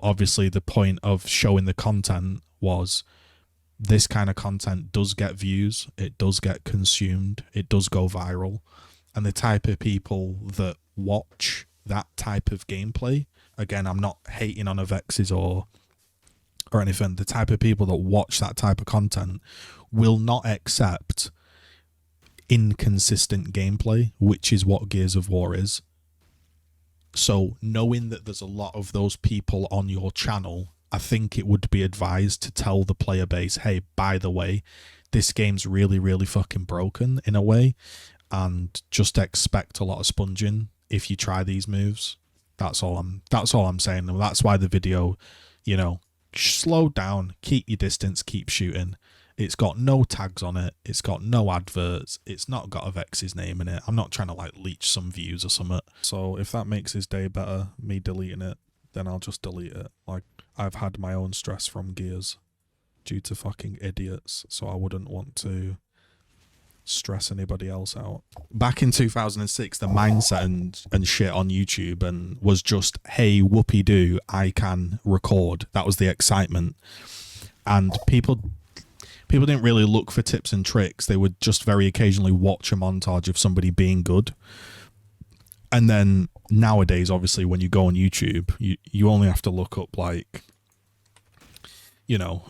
Obviously, the point of showing the content was this kind of content does get views, it does get consumed, it does go viral. And the type of people that watch that type of gameplay, again, I'm not hating on Avexys or anything, the type of people that watch that type of content will not accept inconsistent gameplay, which is what Gears of War is. So knowing that there's a lot of those people on your channel, I think it would be advised to tell the player base, hey, by the way, this game's really, really fucking broken in a way, and just expect a lot of sponging if you try these moves. That's all I'm saying. And that's why the video, you know, slow down, keep your distance, keep shooting. It's got no tags on it. It's got no adverts. It's not got Avexys' name in it. I'm not trying to like leech some views or something. So if that makes his day better, me deleting it, then I'll just delete it. Like, I've had my own stress from Gears due to fucking idiots, so I wouldn't want to stress anybody else out. Back in 2006, the mindset and shit on YouTube and was just, hey, whoopee-doo, I can record. That was the excitement. And people didn't really look for tips and tricks. They would just very occasionally watch a montage of somebody being good. And then nowadays, obviously, when you go on YouTube, you only have to look up, like, you know,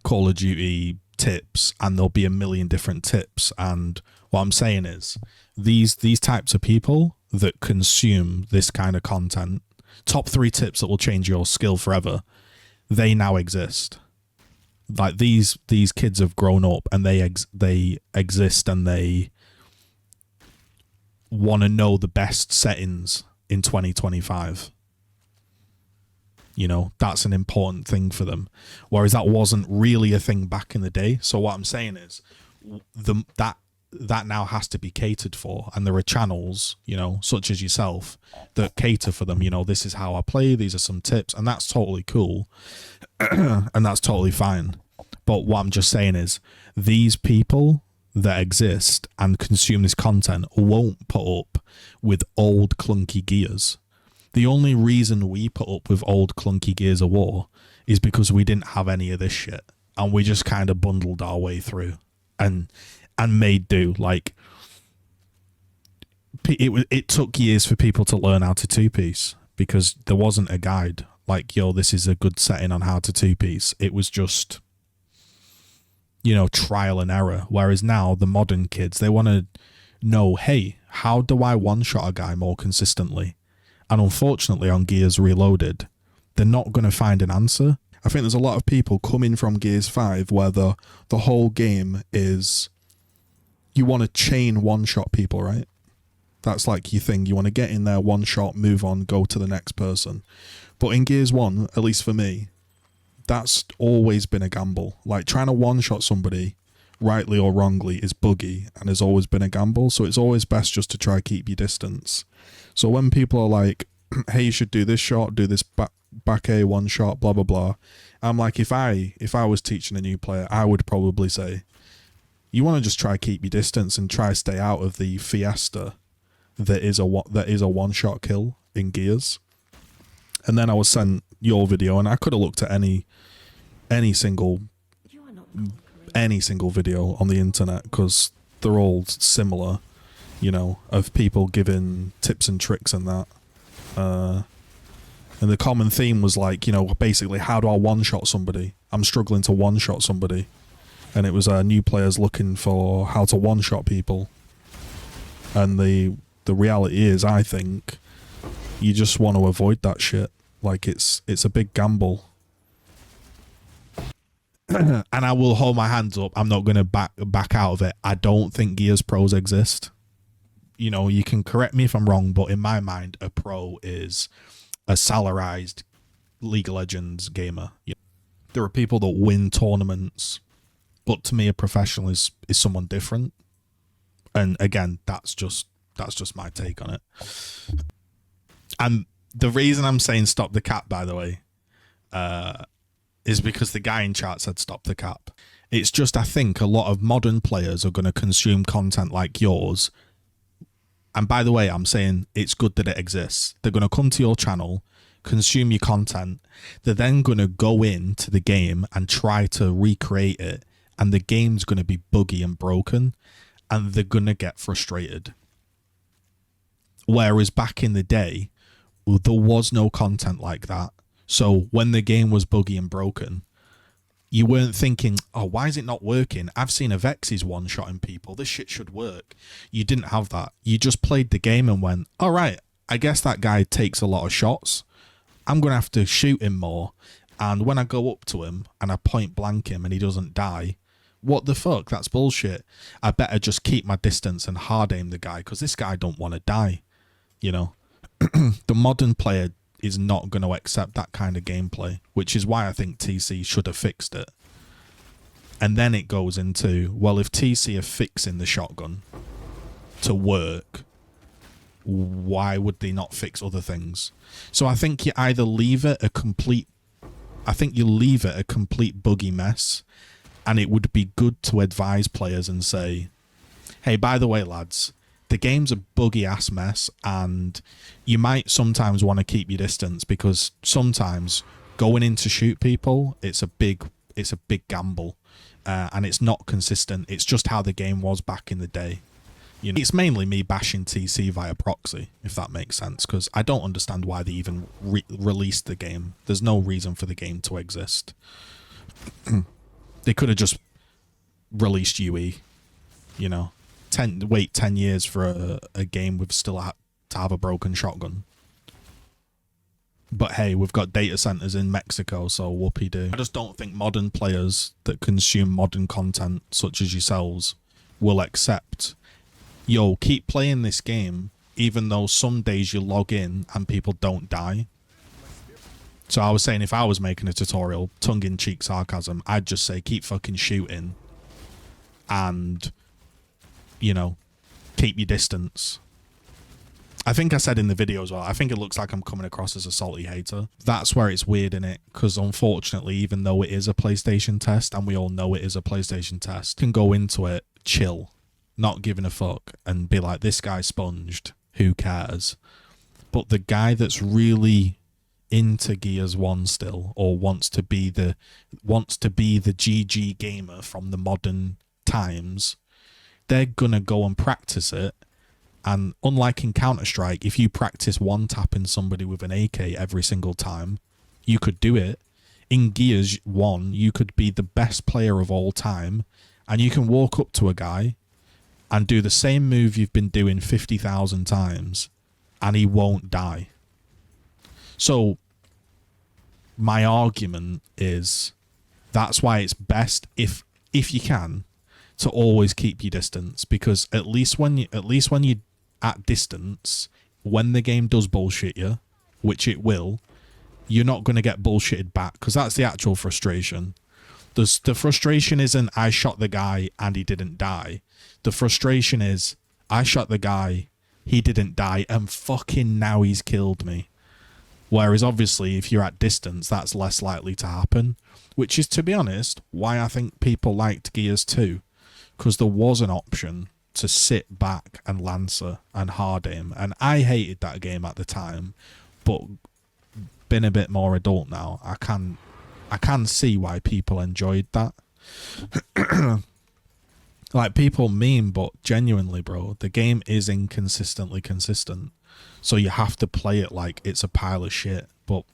Call of Duty tips, and there'll be a million different tips. And what I'm saying is, these types of people that consume this kind of content, top 3 tips that will change your skill forever, they now exist. Like, these kids have grown up and they exist, and they want to know the best settings in 2025. You know, that's an important thing for them, whereas that wasn't really a thing back in the day. So what I'm saying is that now has to be catered for, and there are channels, you know, such as yourself, that cater for them. You know, this is how I play, these are some tips, and that's totally cool. And that's totally fine. But what I'm just saying is, these people that exist and consume this content won't put up with old clunky gears. The only reason we put up with old clunky Gears of War is because we didn't have any of this shit, and we just kind of bundled our way through and made do. Like, it took years for people to learn how to two-piece, because there wasn't a guide like, yo, this is a good setting on how to two-piece. It was just, you know, trial and error. Whereas now the modern kids, they want to know, hey, how do I one-shot a guy more consistently? And unfortunately, on Gears Reloaded, they're not going to find an answer. I think there's a lot of people coming from Gears 5 where the whole game is, you want to chain one-shot people, right? That's like your thing. You want to get in there, one-shot, move on, go to the next person. But in Gears 1, at least for me, that's always been a gamble. Like, trying to one-shot somebody, rightly or wrongly, is buggy and has always been a gamble. So it's always best just to try keep your distance. So when people are like, hey, you should do this shot, do this back A one shot, blah, blah, blah. I'm like, if I was teaching a new player, I would probably say, you want to just try keep your distance and try stay out of the fiesta that is a one shot kill in Gears. And then I was sent your video, and I could have looked at any single video on the internet, because they're all similar, you know, of people giving tips and tricks and that. And the common theme was like, you know, basically, how do I one-shot somebody? I'm struggling to one-shot somebody. And it was new players looking for how to one-shot people. And the reality is, I think, you just want to avoid that shit. Like, it's a big gamble. And I will hold my hands up. I'm not going to back out of it. I don't think Gears Pros exist. You know, you can correct me if I'm wrong, but in my mind, a pro is a salarized League of Legends gamer. There are people that win tournaments, but to me, a professional is someone different. And again, that's just my take on it. And the reason I'm saying stop the cap, by the way, is because the guy in chat said stop the cap. It's just, I think a lot of modern players are going to consume content like yours. And by the way, I'm saying it's good that it exists. They're going to come to your channel, consume your content. They're then going to go into the game and try to recreate it, and the game's going to be buggy and broken, and they're going to get frustrated. Whereas back in the day, there was no content like that. So when the game was buggy and broken, you weren't thinking, oh, why is it not working? I've seen Avexys one-shotting people. This shit should work. You didn't have that. You just played the game and went, all right, I guess that guy takes a lot of shots. I'm going to have to shoot him more. And when I go up to him and I point blank him and he doesn't die, what the fuck? That's bullshit. I better just keep my distance and hard aim the guy because this guy don't want to die. You know, the modern player is not going to accept that kind of gameplay, which is why I think TC should have fixed it. And then it goes into, well, if TC are fixing the shotgun to work, why would they not fix other things? So I think you either leave it a complete buggy mess, and it would be good to advise players and say, hey, by the way, lads, the game's a buggy ass mess, and you might sometimes want to keep your distance because sometimes going in to shoot people, it's a big gamble, and it's not consistent. It's just how the game was back in the day. You know, it's mainly me bashing TC via proxy, if that makes sense, because I don't understand why they even released the game. There's no reason for the game to exist. They could have just released UE, you know. Wait 10 years for a game with still to have a broken shotgun. But hey, we've got data centers in Mexico, so whoopee-doo. I just don't think modern players that consume modern content, such as yourselves, will accept, yo, keep playing this game, even though some days you log in and people don't die. So I was saying, if I was making a tutorial, tongue-in-cheek sarcasm, I'd just say, keep fucking shooting. And, you know, keep your distance. I think I said in the video as well, I think it looks like I'm coming across as a salty hater. That's where it's weird, innit? Because unfortunately, even though it is a PlayStation test, and we all know it is a PlayStation test, you can go into it, chill, not giving a fuck, and be like, this guy sponged, who cares? But the guy that's really into Gears 1 still, or wants to be the GG gamer from the modern times, they're gonna go and practice it. And unlike in Counter-Strike, if you practice one-tapping somebody with an AK every single time, you could do it. In Gears 1, you could be the best player of all time, and you can walk up to a guy and do the same move you've been doing 50,000 times, and he won't die. So, my argument is, that's why it's best, if you can, to always keep your distance, because at least when you at distance, when the game does bullshit you, which it will, you're not going to get bullshitted back, because that's the actual frustration. The frustration isn't I shot the guy and he didn't die. The frustration is I shot the guy, he didn't die, and fucking now he's killed me. Whereas obviously if you're at distance, that's less likely to happen, which is, to be honest, why I think people liked Gears 2, because there was an option to sit back and Lancer and hard aim, and I hated that game at the time, but been a bit more adult now, I can see why people enjoyed that. Like, people meme, but genuinely, bro, the game is inconsistently consistent, so you have to play it like it's a pile of shit. But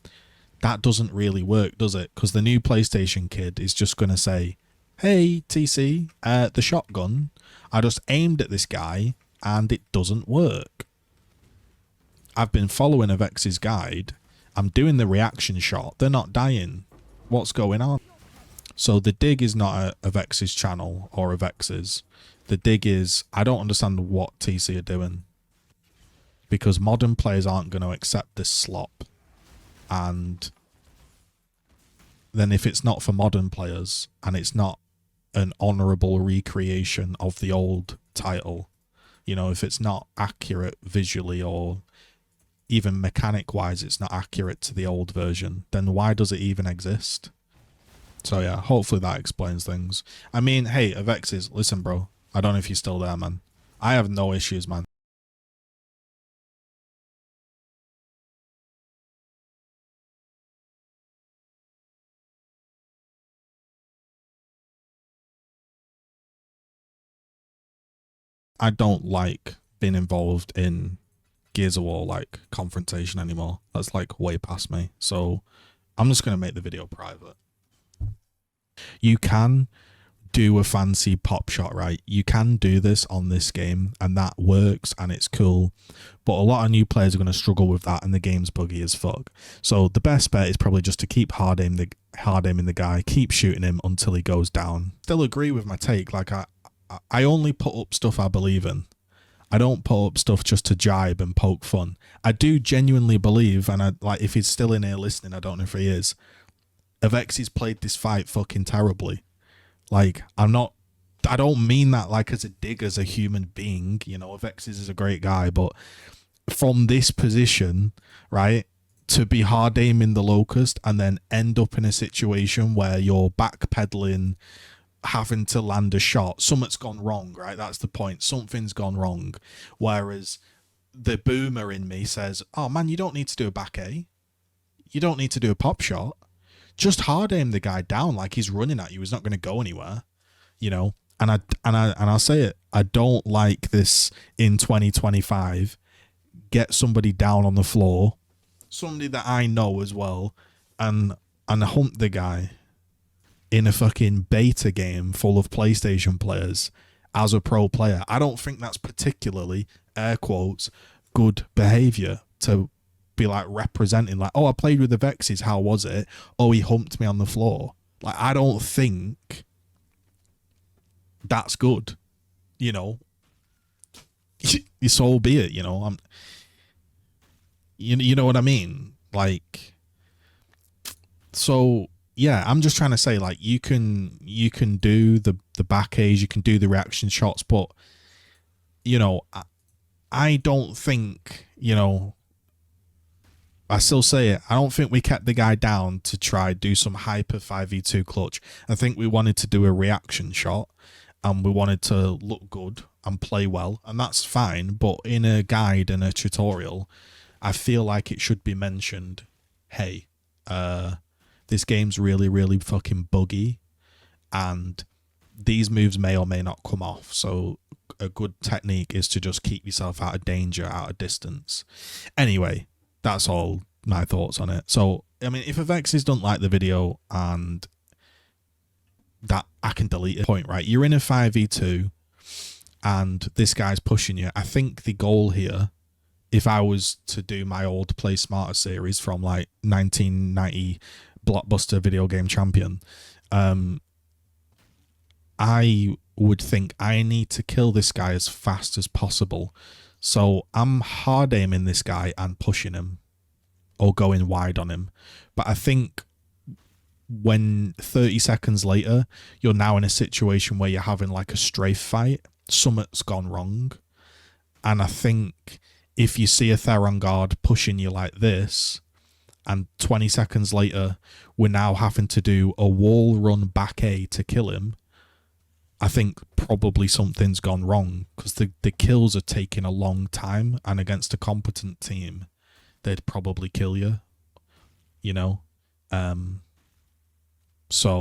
that doesn't really work, does it? Because the new PlayStation kid is just going to say, hey, TC, the shotgun, I just aimed at this guy and it doesn't work. I've been following Avexys' guide. I'm doing the reaction shot. They're not dying. What's going on? So the dig is not a Avexys channel or Avexys. The dig is, I don't understand what TC are doing, because modern players aren't going to accept this slop. And then if it's not for modern players and it's not an honourable recreation of the old title, you know, if it's not accurate visually or even mechanic wise, it's not accurate to the old version, then why does it even exist? So yeah, hopefully that explains things. I mean, hey, Avexys, listen, bro, I don't know if you're still there, man. I have no issues, man. I don't like being involved in Gears of War like confrontation anymore. That's like way past me. So I'm just gonna make the video private. You can do a fancy pop shot, right? You can do this on this game and that works and it's cool, but a lot of new players are going to struggle with that and the game's buggy as fuck. So the best bet is probably just to keep hard aiming the guy, keep shooting him until he goes down. Still agree with my take. Like I only put up stuff I believe in. I don't put up stuff just to jibe and poke fun. I do genuinely believe, and I like, if he's still in here listening, I don't know if he is, Avexys played this fight fucking terribly. Like, I don't mean that like as a dig as a human being, you know, Avexys is a great guy, but from this position, right, to be hard aiming the locust and then end up in a situation where you're backpedaling, having to land a shot, something's gone wrong, right? That's the point. Something's gone wrong. Whereas the boomer in me says, oh man, you don't need to do a back A. You don't need to do a pop shot. Just hard aim the guy down like he's running at you. He's not going to go anywhere, you know. And I'll say it. I don't like this in 2025. Get somebody down on the floor, somebody that I know as well, and hunt the guy in a fucking beta game full of PlayStation players as a pro player. I don't think that's particularly, air quotes, good behavior to be like representing like, oh, I played with the Avexys, how was it? Oh, he humped me on the floor. Like, I don't think that's good, you know. So be it, you know. You know what I mean? Like, so yeah, I'm just trying to say, like, you can do the back A's, you can do the reaction shots, but you know, I don't think, you know, I still say it, I don't think we kept the guy down to try do some hyper 5v2 clutch. I think we wanted to do a reaction shot and we wanted to look good and play well, and that's fine, but in a guide and a tutorial, I feel like it should be mentioned, hey, this game's really, really fucking buggy, and these moves may or may not come off, so a good technique is to just keep yourself out of danger, out of distance. Anyway, that's all my thoughts on it. So, I mean, if Avexys don't like the video and that, I can delete it. Point, right? You're in a 5v2 and this guy's pushing you. I think the goal here, if I was to do my old Play Smarter series from like 1990 Blockbuster Video Game Champion, I would think I need to kill this guy as fast as possible. So I'm hard aiming this guy and pushing him or going wide on him. But I think when 30 seconds later, you're now in a situation where you're having like a strafe fight, something's gone wrong. And I think if you see a Theron guard pushing you like this, and 20 seconds later, we're now having to do a wall run back A to kill him, I think probably something's gone wrong, because the kills are taking a long time, and against a competent team, they'd probably kill you, you know? So